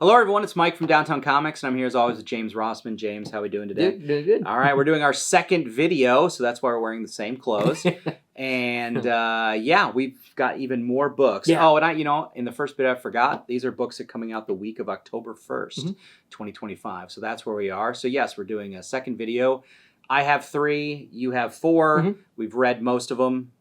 Hello, everyone. It's Mike from Downtown Comics, and I'm here as always with James Rossman. James, how are we doing today? Doing good. All right, we're doing our second video, so that's why we're wearing the same clothes. And we've got even more books. Yeah. Oh, and in the first bit I forgot, these are books that are coming out the week of October 1st, 2025. So that's where we are. So yes, we're doing a second video. I have 3, you have 4. We've read most of them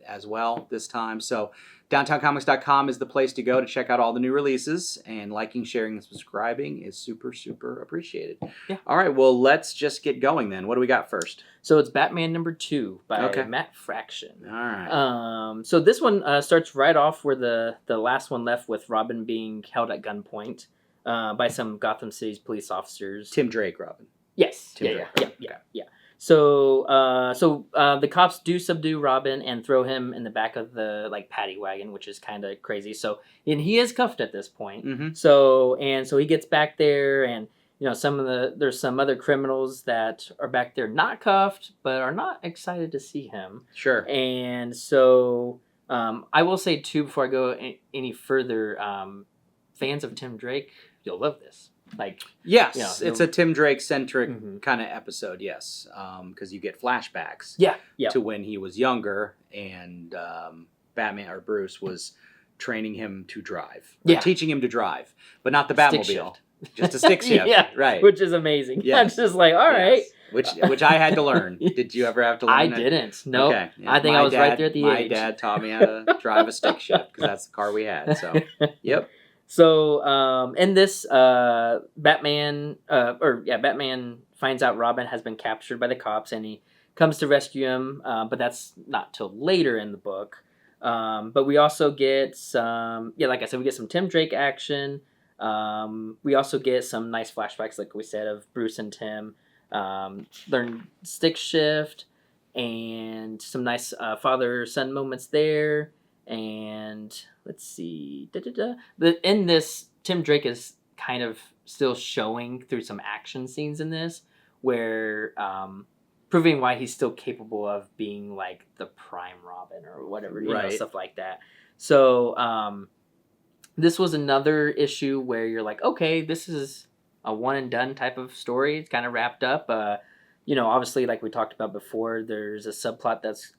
as well this time. So downtowncomics.com is the place to go to check out all the new releases, and liking, sharing, and subscribing is super, super appreciated. Yeah. All right, well, let's just get going then. What do we got first? So it's Batman #2 by Matt Fraction. All right. So this one starts right off where the last one left, with Robin being held at gunpoint by some Gotham City's police officers. Tim Drake, Robin. Yes. Tim Drake. Yeah. So the cops do subdue Robin and throw him in the back of the paddy wagon, which is kind of crazy. So, and he is cuffed at this point. So he gets back there, and there's some other criminals that are back there not cuffed, but are not excited to see him. Sure. And so I will say too, before I go any further, fans of Tim Drake, you'll love this. Yes, it's a Tim Drake centric kind of episode. Yes, because you get flashbacks. To when he was younger, and Batman or Bruce was training him to drive, teaching him to drive, but not the Batmobile, just a stick shift. Right, which is amazing. Yes. I'm just all right. Which I had to learn. Did you ever have to learn? I didn't. No. Okay. Yeah, I think I was right there at the age. My dad taught me how to drive a stick shift because that's the car we had. So, yep. So, in this, Batman finds out Robin has been captured by the cops, and he comes to rescue him, but that's not till later in the book. But we also get some, like I said, we get some Tim Drake action. We also get some nice flashbacks, like we said, of Bruce and Tim learn stick shift, and some nice father-son moments there. And let's see, in this, Tim Drake is kind of still showing through some action scenes in this, where proving why he's still capable of being like the prime Robin or whatever, stuff like that. So this was another issue where you're like, okay, this is a one and done type of story. It's kind of wrapped up. Obviously, like we talked about before, there's a subplot that's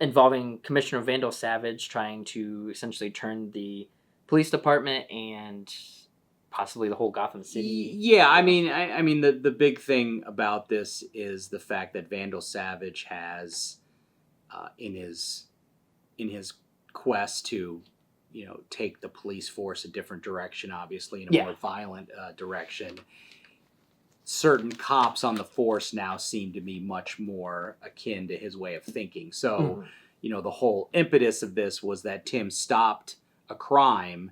involving Commissioner Vandal Savage trying to essentially turn the police department and possibly the whole Gotham City. Yeah, I mean, the big thing about this is the fact that Vandal Savage has, in his quest to, take the police force a different direction, obviously in a more violent direction. Certain cops on the force now seem to be much more akin to his way of thinking. So, the whole impetus of this was that Tim stopped a crime,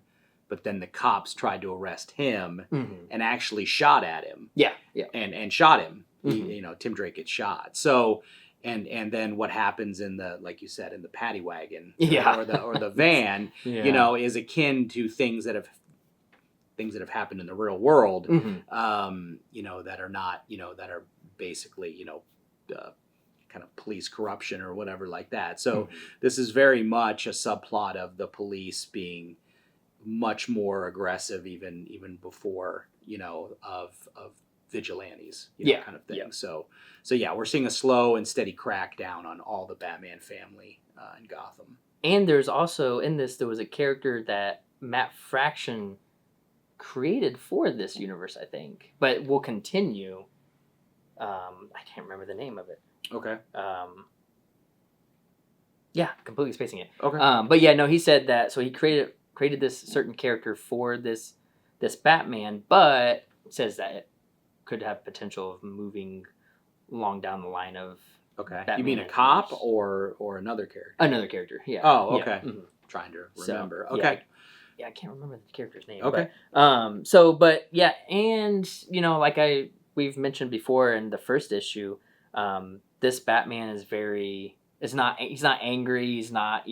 but then the cops tried to arrest him and actually shot at him. And shot him. Tim Drake gets shot. So, and then what happens in the, like you said, in the paddy wagon or the van, is akin to things that have happened in the real world, that are not, that are basically, kind of police corruption or whatever like that. So this is very much a subplot of the police being much more aggressive, even before, of vigilantes, kind of thing. So we're seeing a slow and steady crackdown on all the Batman family in Gotham. And there's also, in this, there was a character that Matt Fraction created for this universe, I think, but will continue. I can't remember the name of it. Okay. Completely spacing it. Okay. But yeah, no, he said that. So he created this certain character for this Batman, but says that it could have potential of moving along down the line of. Okay. Batman, you mean a cop or another character? Another character. Yeah. Oh, okay. Yeah. Trying to remember. So, okay. Yeah, I can't remember the character's name. Okay. But and we've mentioned before in the first issue, this Batman is he's not angry. He's not,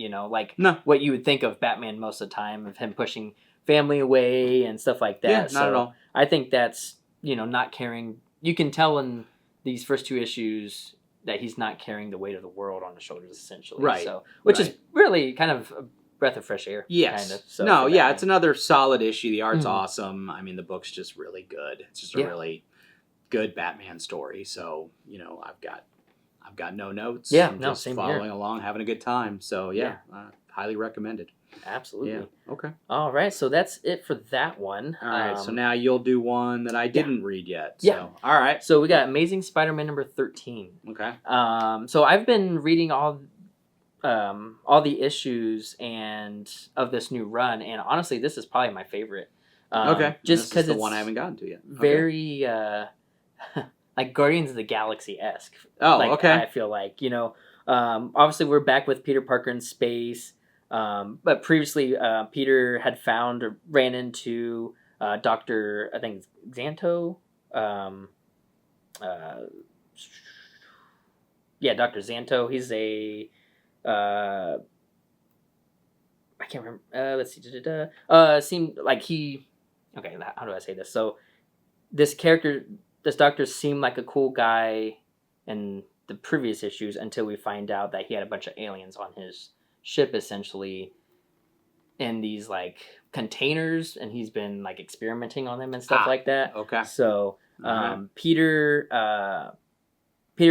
what you would think of Batman most of the time, of him pushing family away and stuff like that. Yeah, not at all. I think that's, not carrying, you can tell in these first 2 issues that he's not carrying the weight of the world on his shoulders, essentially. Right. So, which is really kind of breath of fresh air. Yes. Kind of. So no, for yeah, Batman. it's another solid issue. The art's Mhm. awesome. I mean, the book's just really good. It's just a Yeah. really good Batman story. So, I've got no notes. Yeah, I'm no, just same following here. along, having a good time. So, highly recommended. Absolutely. Yeah. Okay. All right, so that's it for that one. All right. So now you'll do one that I didn't read yet. So, Yeah. all right. So we got Amazing Spider-Man number 13. Okay. So I've been reading all the issues and of this new run, and honestly, this is probably my favorite. Okay. Just because the it's one I haven't gotten to yet. Okay. very like Guardians of the Galaxy esque. Oh, like, okay. I feel like obviously we're back with Peter Parker in space, but previously Peter had found or ran into Doctor I think Xanto. Uh, yeah, Doctor Xanto. He's a I can't remember. Let's see. Seemed like he. Okay, how do I say this? So, this doctor, seemed like a cool guy in the previous issues until we find out that he had a bunch of aliens on his ship, essentially, in these like containers, and he's been like experimenting on them and stuff like that. Okay. So, Right. Peter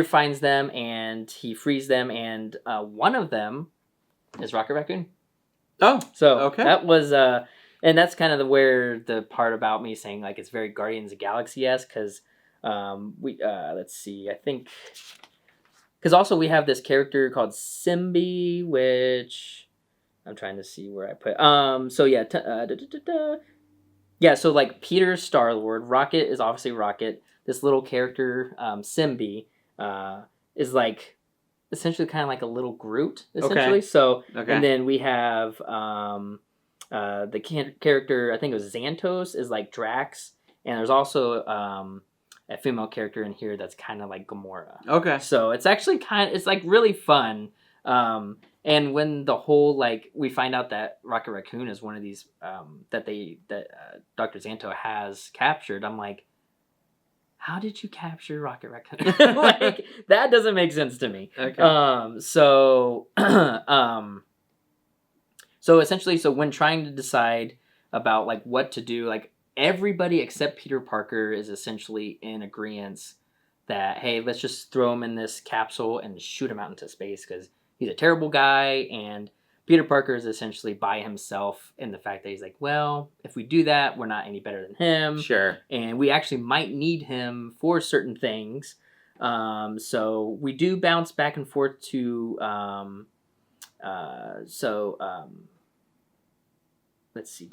finds them and he frees them, and one of them is Rocket Raccoon. Oh, So okay. that was and that's kind of where the part about me saying like it's very Guardians of the Galaxy-esque, because we let's see, I think because also we have this character called Simbi, which I'm trying to see where I put so yeah yeah, so like Peter's Star-Lord, Rocket is obviously Rocket. This little character Simbi is like essentially kind of like a little Groot, essentially. Okay. So, Okay. and then we have the character, I think it was Xantos, is like Drax, and there's also a female character in here that's kind of like Gamora. Okay. So it's actually it's like really fun. And when the whole like we find out that Rocket Raccoon is one of these that Dr. Xanto has captured, I'm like, how did you capture Rocket Raccoon? Like, that doesn't make sense to me. Okay. So essentially, when trying to decide about like what to do, like everybody except Peter Parker is essentially in agreement that, hey, let's just throw him in this capsule and shoot him out into space because he's a terrible guy, and Peter Parker is essentially by himself in the fact that he's like, well, if we do that, we're not any better than him. Sure. And we actually might need him for certain things. So we do bounce back and forth to... let's see.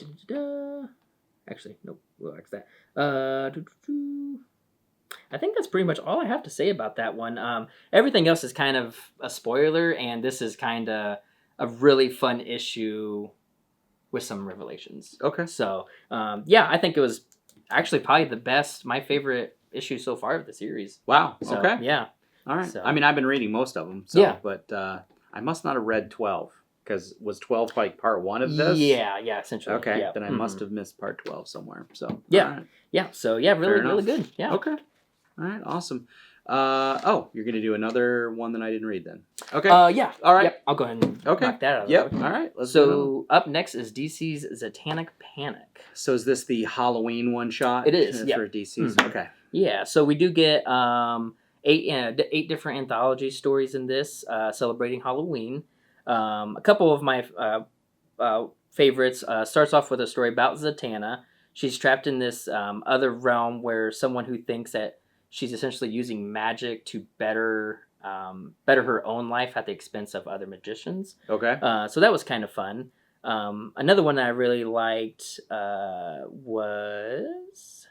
Actually, nope. We'll X that. I think that's pretty much all I have to say about that one. Everything else is kind of a spoiler, and this is kind of a really fun issue with some revelations. Okay. So, I think it was actually probably my favorite issue so far of the series. Wow. So, okay. Yeah. All right. So. I mean, I've been reading most of them. So, yeah. But I must not have read 12, because was 12 like part 1 of this? Yeah, essentially. Okay. Yeah. Then I must have missed part 12 somewhere. So. Yeah. All right. Yeah. So really good. Yeah. Okay. All right. Awesome. You're gonna do another one that I didn't read then. Okay. Yeah. All right. Yep. I'll go ahead and knock that out of Yep. the way. All right. Let's So up next is DC's Zatannic Panic. So is this the Halloween one shot? It is. Yeah. For DC's. Mm-hmm. Okay. Yeah. So we do get 8 different anthology stories in this, celebrating Halloween. A couple of my favorites starts off with a story about Zatanna. She's trapped in this other realm where someone who thinks that she's essentially using magic to better her own life at the expense of other magicians. Okay. So that was kind of fun. Another one that I really liked was...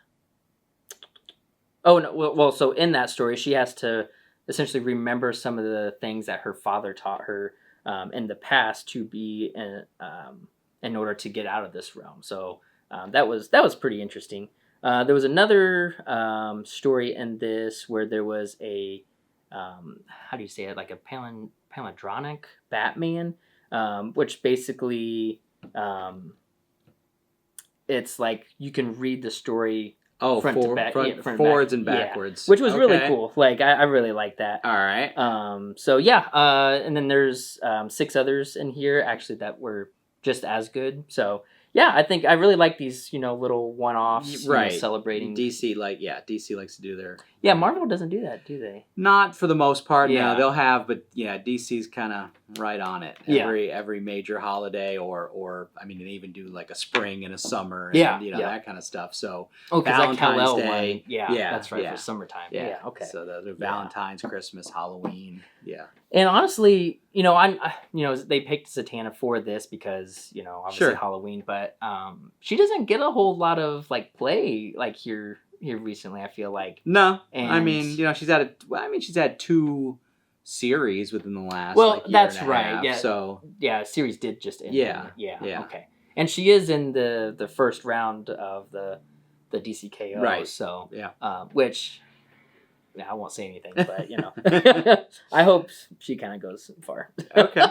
Oh, no, well, so in that story, she has to essentially remember some of the things that her father taught her in the past to be in order to get out of this realm. So that was pretty interesting. There was another story in this where there was a how do you say it, like a palindronic Batman, which basically it's like you can read the story front to back, forwards and backwards, which was really cool. Like I really like that. All right. So yeah, and then there's 6 others in here actually that were just as good. So yeah, I think I really like these, little one-offs, Right. celebrating. DC likes to do their. Yeah, Marvel doesn't do that, do they? Not for the most part. Yeah. No, they'll have, but yeah, DC's kind of right on it. Yeah. Every major holiday, or I mean, they even do like a spring and a summer, and Yeah, that kind of stuff. So because that Valentine's Kal-El Day, one, yeah, that's right, for summertime. Yeah, okay. So the Valentine's, Christmas, Halloween, yeah. And honestly, they picked Zatanna for this because obviously Sure. Halloween, but she doesn't get a whole lot of play here recently. I feel like no, and, I mean she's had 2 series within the last year that's and a right. half, Yeah, so series did just end. Yeah. Okay, and she is in the first round of the DCKO, right? So yeah, which. Yeah, I won't say anything, but I hope she kind of goes far. Okay.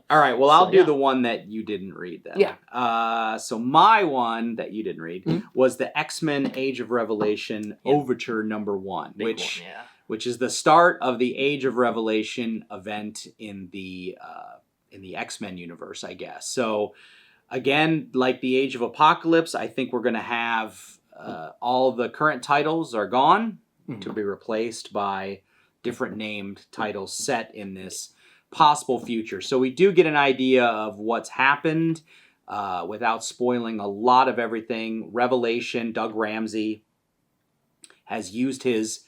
All right. Well, I'll do the one that you didn't read then. Yeah. So my one that you didn't read was the X-Men Age of Revelation Overture #1, which is the start of the Age of Revelation event in the X-Men universe, I guess. So again, like the Age of Apocalypse, I think we're going to have all the current titles are gone. To be replaced by different named titles set in this possible future. So we do get an idea of what's happened without spoiling a lot of everything. Revelation, Doug Ramsey has used his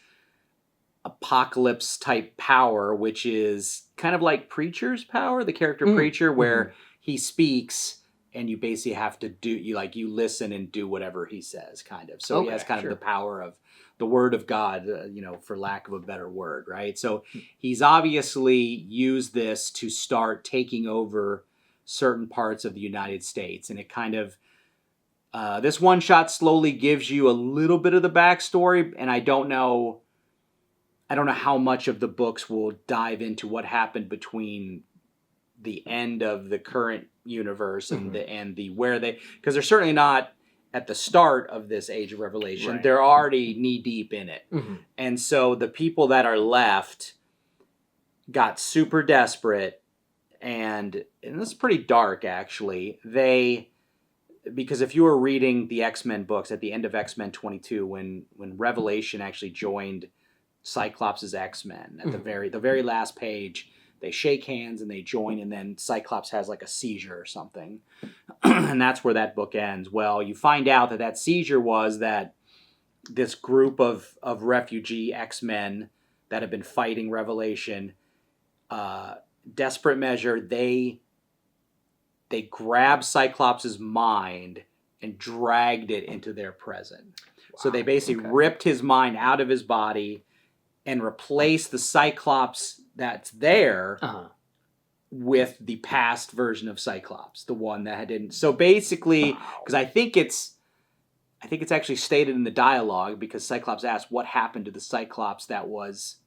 apocalypse type power, which is kind of like Preacher's power, the character Preacher, where he speaks and you basically have to you listen and do whatever he says, kind of. So he has kind of the power of the word of God, for lack of a better word, right? So he's obviously used this to start taking over certain parts of the United States. And it kind of, this one shot slowly gives you a little bit of the backstory. And I don't know how much of the books will dive into what happened between the end of the current universe and because they're certainly not at the start of this Age of Revelation. Right. They're already knee deep in it. And so the people that are left got super desperate, and this is pretty dark actually. Because if you were reading the X-Men books at the end of X-Men 22, when Revelation actually joined Cyclops' X-Men at the very last page, they shake hands and they join, and then Cyclops has like a seizure or something. And that's where that book ends. Well, you find out that seizure was that this group of refugee X-Men that have been fighting Revelation, desperate measure, they grabbed Cyclops' mind and dragged it into their present. Wow. So they basically ripped his mind out of his body and replaced the Cyclops that's there with the past version of Cyclops, the one that didn't. So basically, because I think it's actually stated in the dialogue, because Cyclops asks what happened to the Cyclops that was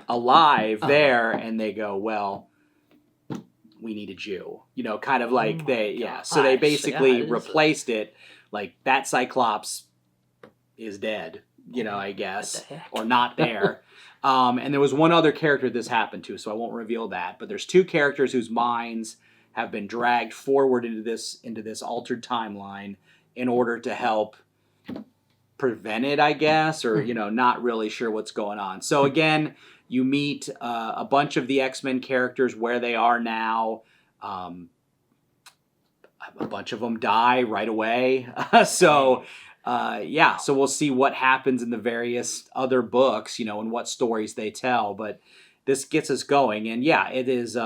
alive there, and they go, well, we needed you. Kind of like so they basically replaced it, like that Cyclops is dead, I guess, or not there. And there was one other character this happened to, so I won't reveal that. But there's 2 characters whose minds have been dragged forward into this altered timeline in order to help prevent it, I guess, or not really sure what's going on. So again, you meet a bunch of the X-Men characters where they are now. A bunch of them die right away. So we'll see what happens in the various other books, and what stories they tell. But this gets us going, and it is.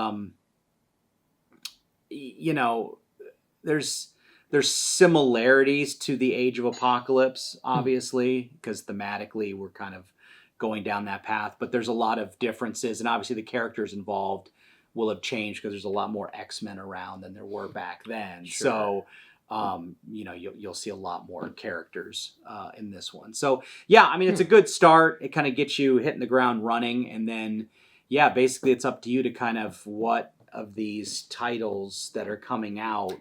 There's similarities to the Age of Apocalypse, obviously, because thematically we're kind of going down that path. But there's a lot of differences, and obviously the characters involved will have changed because there's a lot more X-Men around than there were back then. Sure. So, you'll see a lot more characters in this one. So, it's a good start. It kind of gets you hitting the ground running, and then, basically it's up to you to kind of what of these titles that are coming out,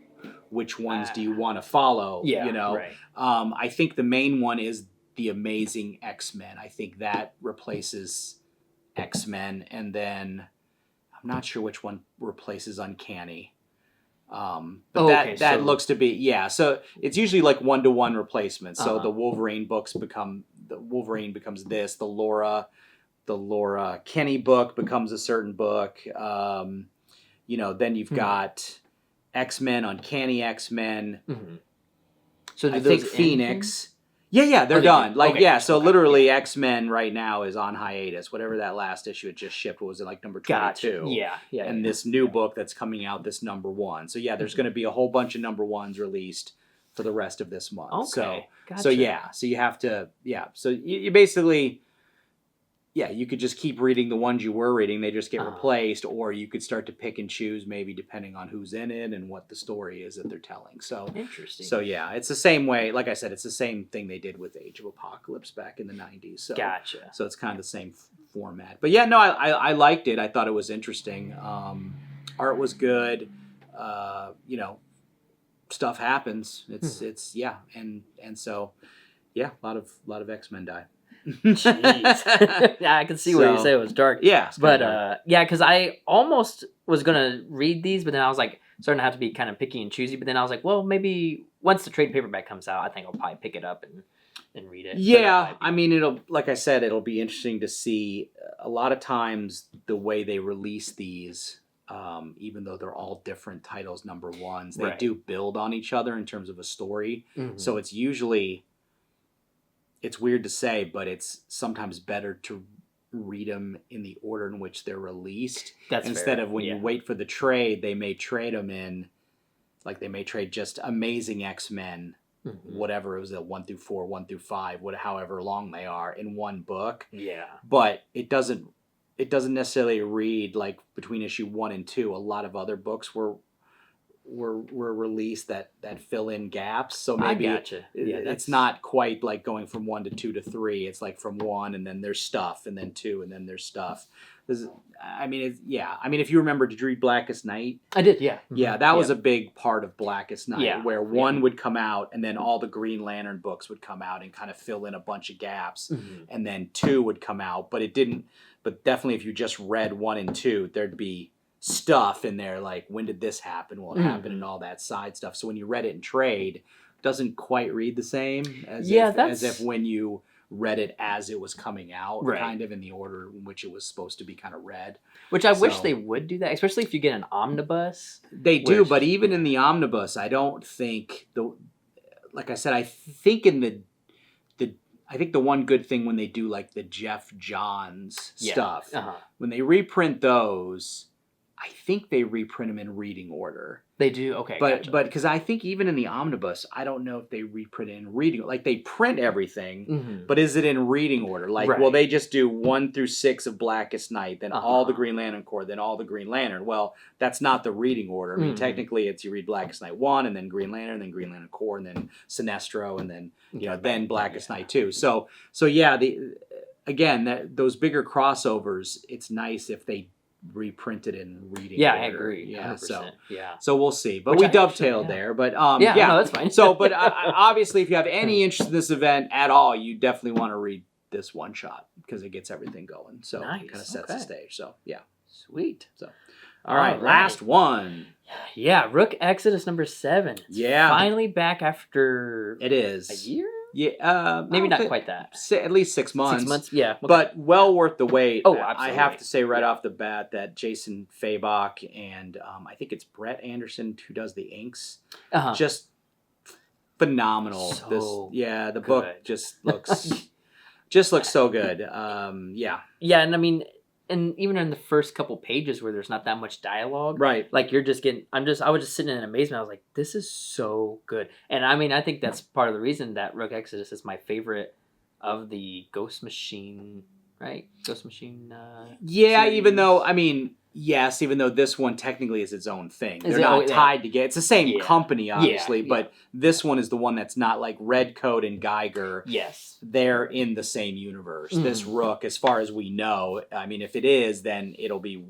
which ones do you want to follow? Right. I think the main one is The Amazing X-Men. I think that replaces X-Men, and then I'm not sure which one replaces Uncanny. But that looks to be So it's usually like 1-to-1 replacements. So the Wolverine becomes this. The Laura Kenny book becomes a certain book. Then you've got X-Men, Uncanny X-Men. Mm-hmm. So I think Phoenix. Yeah, they're done. So literally X-Men right now is on hiatus. Whatever that last issue it just shipped, was it like number 22? Gotcha. Yeah. And this new book that's coming out, this number 1. So there's going to be a whole bunch of number 1s released for the rest of this month. Okay. Gotcha. So you have to So you basically you could just keep reading the ones you were reading. They just get replaced, or you could start to pick and choose, maybe depending on who's in it and what the story is that they're telling. So interesting. So it's the same way. Like I said, it's the same thing they did with Age of Apocalypse back in the 90s. So, gotcha. So it's kind of the same format. But I liked it. I thought it was interesting. Art was good. Stuff happens. It's and so a lot of X-Men die. Jeez. Yeah, I can see where you say it was dark. Yeah, but because I almost was gonna read these, but then I was like starting to have to be kind of picky and choosy. But then I was like, well, maybe once the trade paperback comes out, I think I'll probably pick it up and read it. Yeah, I mean, it'll be interesting to see. A lot of times, the way they release these, even though they're all different titles, number 1s, they do build on each other in terms of a story. Mm-hmm. So it's usually. It's weird to say, but it's sometimes better to read them in the order in which they're released. That's instead fair. Of when you wait for the trade, they may trade them in, like they may trade just Amazing X-Men, whatever it was, 1 through 4, 1 through 5, however long they are in one book. Yeah. But it doesn't necessarily read like between issue 1 and 2. A lot of other books were released that fill in gaps, so maybe it's not quite like going from 1 to 2 to 3. It's like from 1 and then there's stuff, and then 2 and then there's stuff. If you remember, did you read Blackest Night? I did, yeah. Yeah, that was a big part of Blackest Night, where 1 would come out and then all the Green Lantern books would come out and kind of fill in a bunch of gaps, and then 2 would come out, but definitely if you just read 1 and 2, there'd be stuff in there like, when did this happen? Well, it happened, and all that side stuff. So when you read it in trade, it doesn't quite read the same as if when you read it as it was coming out, kind of in the order in which it was supposed to be kind of read. Which I wish they would do that, especially if you get an omnibus. They do, but even in the omnibus, I don't think like I said, I think the one good thing when they do like the Jeff Johns stuff, when they reprint those, I think they reprint them in reading order. They do? Okay, but gotcha. But because I think even in the omnibus, I don't know if they reprint it in reading. Like they print everything, but is it in reading order? Like, well, they just do 1 through 6 of Blackest Night, then all the Green Lantern Corps, then all the Green Lantern. Well, that's not the reading order. I mean, technically, it's you read Blackest Night 1, and then Green Lantern, then Green Lantern Corps, and then Sinestro, and then then Blackest Night 2. So those bigger crossovers, it's nice if they reprinted in reading order. I agree. Yeah, 100%. so we'll see. But we dovetailed there. But no, that's fine. So, but obviously, if you have any interest in this event at all, you definitely want to read this one shot because it gets everything going. So it kind of sets the stage. So sweet. So all right, last one. Yeah, Rook Exodus number 7. It's finally back after a year. Yeah, maybe not quite that. At least 6 months. 6 months, yeah. Okay. But well worth the wait. Oh, absolutely. I have to say right off the bat that Jason Fabok and I think it's Brett Anderson who does the inks. Just phenomenal. The book just looks so good. Yeah, and I mean, and even in the first couple pages where there's not that much dialogue, right? Like you're just getting, I was just sitting in amazement. I was like, this is so good. And I mean, I think that's part of the reason that Rook Exodus is my favorite of the Ghost Machine, right? Ghost Machine. Series. Even though this one technically is its own thing. They're not tied together. It's the same company, obviously, but this one is the one that's not like Redcoat and Geiger. Yes. They're in the same universe. This Rook, as far as we know, I mean, if it is, then it'll be,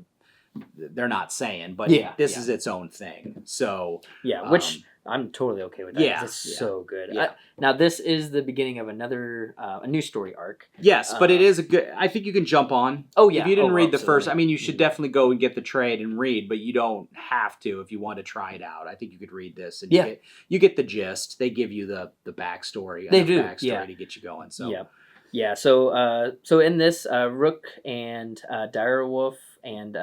they're not saying, but this is its own thing. So. Yeah, which I'm totally okay with that. 'Cause Yeah, it's yeah, so good. yeah. Now this is the beginning of another a new story arc. Yes, but it is a good. I think you can jump on. Oh If yeah. you didn't Oh, read the first, absolutely. I mean, you should Mhm. definitely go and get the trade and read, but you don't have to if you want to try it out. I think you could read this and Yeah. you get the gist. They give you the backstory, They enough do. backstory Yeah. to get you going. So Yeah. Yeah. So in this, Rook and Direwolf and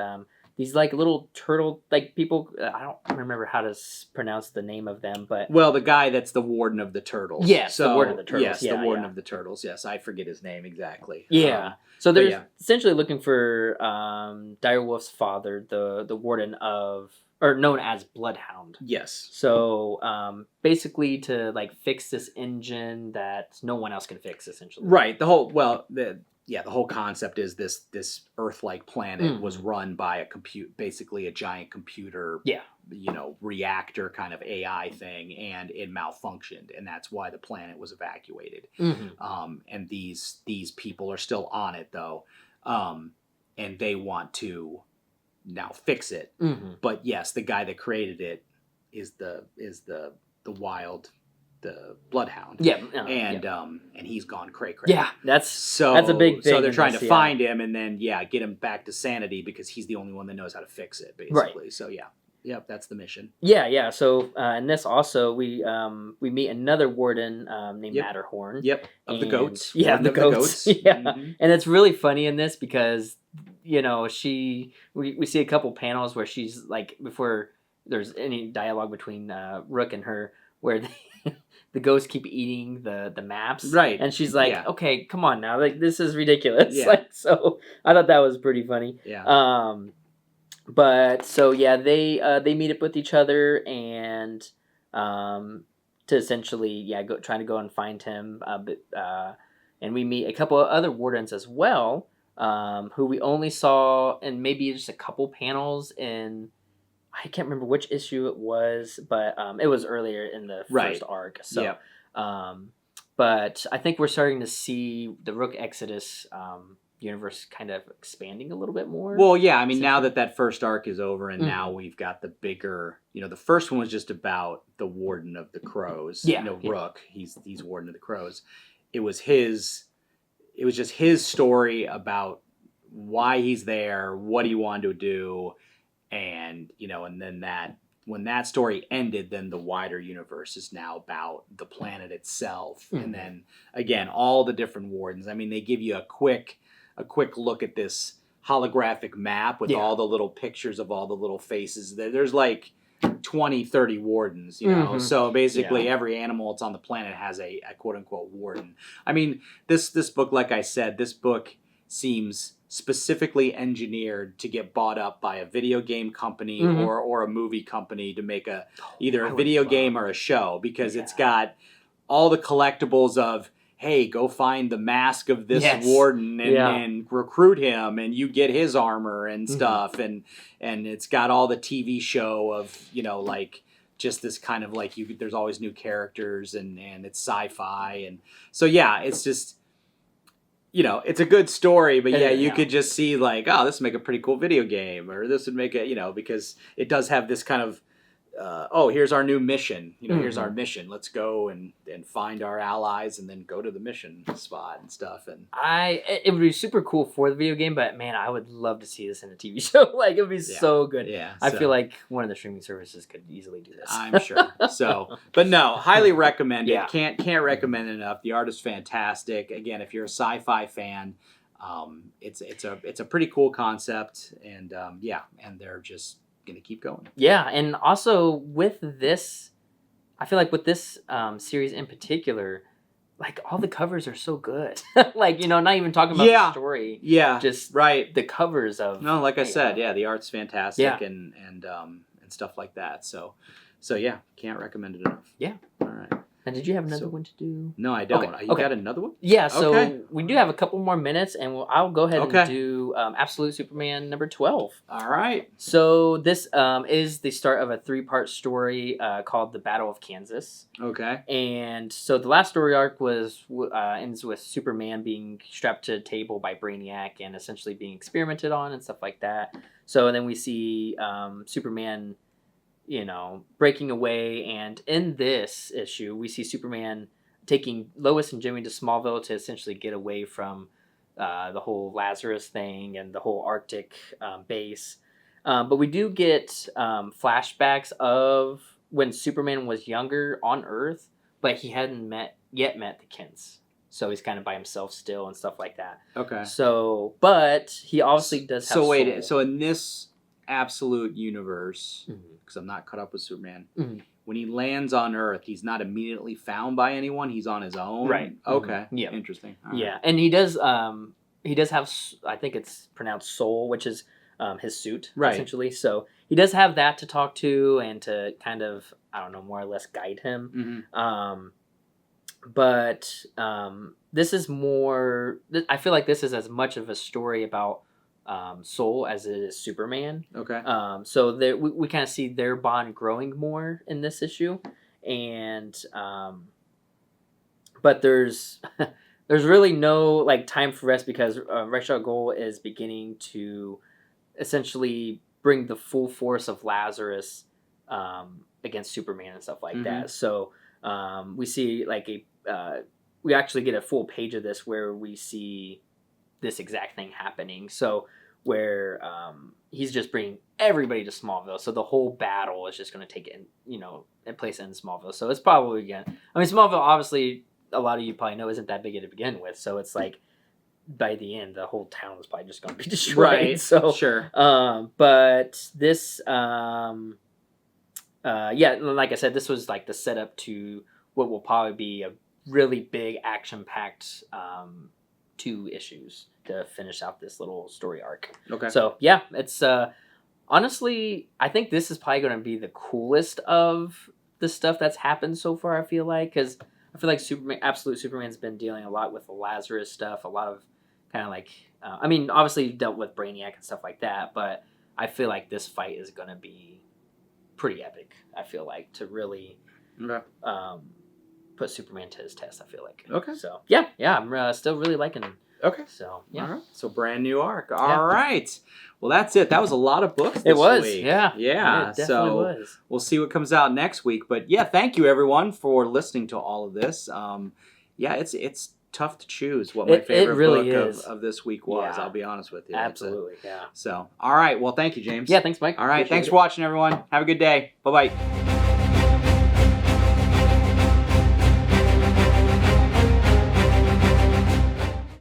these like little turtle like people. I don't remember how to pronounce the name of them, but well, the guy that's the warden of the turtles. yes, So the Warden of the Turtles. yes, the Yeah, warden yeah. of the turtles. Yes, I forget his name exactly. Yeah. So but they're yeah. essentially looking for Direwolf's father, the warden of, or known as Bloodhound. Yes. So basically, to like fix this engine that no one else can fix, essentially. Right. The whole concept is this Earth-like planet was run by basically a giant computer, Yeah. reactor kind of AI thing, and it malfunctioned, and that's why the planet was evacuated. And these people are still on it though, and they want to now fix it. But yes, the guy that created it is the wild. The Bloodhound, and he's gone cray. Yeah, that's a big thing. So they're trying to this, find him and then get him back to sanity because he's the only one that knows how to fix it, basically. Right. So that's the mission. Yeah. So in this also we meet another warden named Matterhorn. Yep, of the goats. Yeah, Warden the of goats. Yeah, and it's really funny in this because we see a couple panels where she's like, before there's any dialogue between Rook and her, where the ghosts keep eating the maps, right? And she's like, "Okay, come on now, like this is ridiculous." Yeah. Like, so I thought that was pretty funny. Yeah. But so yeah, they meet up with each other and to essentially go trying to go and find him. And we meet a couple of other wardens as well, who we only saw in maybe just a couple panels in. I can't remember which issue it was, but it was earlier in the first arc. So, but I think we're starting to see the Rook Exodus universe kind of expanding a little bit more. Well, yeah, I mean, now that first arc is over, and now we've got the bigger. The first one was just about the Warden of the Crows. Rook. He's Warden of the Crows. It was just his story about why he's there, what he wanted to do. And and then when that story ended, then the wider universe is now about the planet itself, and then again all the different wardens. I mean, they give you a quick look at this holographic map with all the little pictures of all the little faces. There's like 20-30 wardens, so basically every animal that's on the planet has a quote unquote warden. I mean, this book, like I said, this book seems specifically engineered to get bought up by a video game company or a movie company to make either a video game or a show, because it's got all the collectibles of, hey, go find the mask of this warden and recruit him, and you get his armor and stuff, and it's got all the TV show of like just this kind of like there's always new characters, and it's sci-fi, and so it's just. It's a good story, but you could just see like, oh, this would make a pretty cool video game, or this would make it, because it does have this kind of, here's our new mission. Here's our mission. Let's go and find our allies, and then go to the mission spot and stuff. And it would be super cool for the video game, but man, I would love to see this in a TV show. Like, it would be so good. Yeah, I feel like one of the streaming services could easily do this. I'm sure. So, but no, highly recommend it. Can't recommend it enough. The art is fantastic. Again, if you're a sci-fi fan, it's a pretty cool concept, and and they're just gonna keep going. Yeah, and also with this, I feel like with this series in particular, like all the covers are so good. Like, not even talking about the story. Yeah, just the covers of. No, like I said, the art's fantastic, and stuff like that. So can't recommend it enough. Yeah. All right. And did you have another one to do? No, I don't. Okay. You got another one? Yeah, so we do have a couple more minutes, and I'll go ahead and do Absolute Superman number 12. All right. So this is the start of a 3-part story called The Battle of Kansas. Okay. And so the last story arc ends with Superman being strapped to a table by Brainiac and essentially being experimented on and stuff like that. So and then we see Superman breaking away. And in this issue, we see Superman taking Lois and Jimmy to Smallville to essentially get away from the whole Lazarus thing and the whole Arctic base. But we do get flashbacks of when Superman was younger on Earth, but he hadn't yet met the Kents. So he's kind of by himself still and stuff like that. Okay. So, but he obviously does have So wait, soul. so in this absolute universe, Mhm. because I'm not caught up with Superman, Mhm. when he lands on Earth, he's not immediately found by anyone. He's on his own. Right. Okay. Yeah. Interesting. All right. Yeah, and he does have, I think it's pronounced soul, which is his suit, Right. essentially. So he does have that to talk to and to kind of, I don't know, more or less guide him. Mm-hmm. But this is more, I feel like this is as much of a story about soul as it is Superman. Okay. So there, we kind of see their bond growing more in this issue. And but there's really no like time for rest because Ra's al Ghul is beginning to essentially bring the full force of Lazarus against Superman and stuff like that. So we see like we actually get a full page of this where we see this exact thing happening. So where he's just bringing everybody to Smallville. So the whole battle is just going to take it, in place in Smallville. So it's probably Smallville, obviously, a lot of you probably know isn't that big to begin with. So it's like by the end, the whole town is probably just going to be destroyed. Right. So sure. but this, like I said, this was like the setup to what will probably be a really big action-packed 2 issues to finish out this little story arc. Okay. So yeah, it's honestly, I think this is probably going to be the coolest of the stuff that's happened so far. I feel like because I feel like Absolute Superman's been dealing a lot with the Lazarus stuff, a lot of kind of like, obviously you've dealt with Brainiac and stuff like that, but I feel like this fight is going to be pretty epic. I feel like to really put Superman to his test. I feel like. Okay. So yeah, I'm still really liking him. Okay. So yeah. All right. So brand new arc. All right. Well, that's it. That was a lot of books this It was. week. Yeah. Yeah. It definitely so was. we'll see what comes out next week. But yeah, thank you everyone for listening to all of this. It's tough to choose what my favorite really book of this week was. Yeah. I'll be honest with you. Absolutely. Yeah. So all right. Well, thank you, James. Yeah. Thanks, Mike. All right. Appreciate Thanks it. for watching, everyone. Have a good day. Bye bye.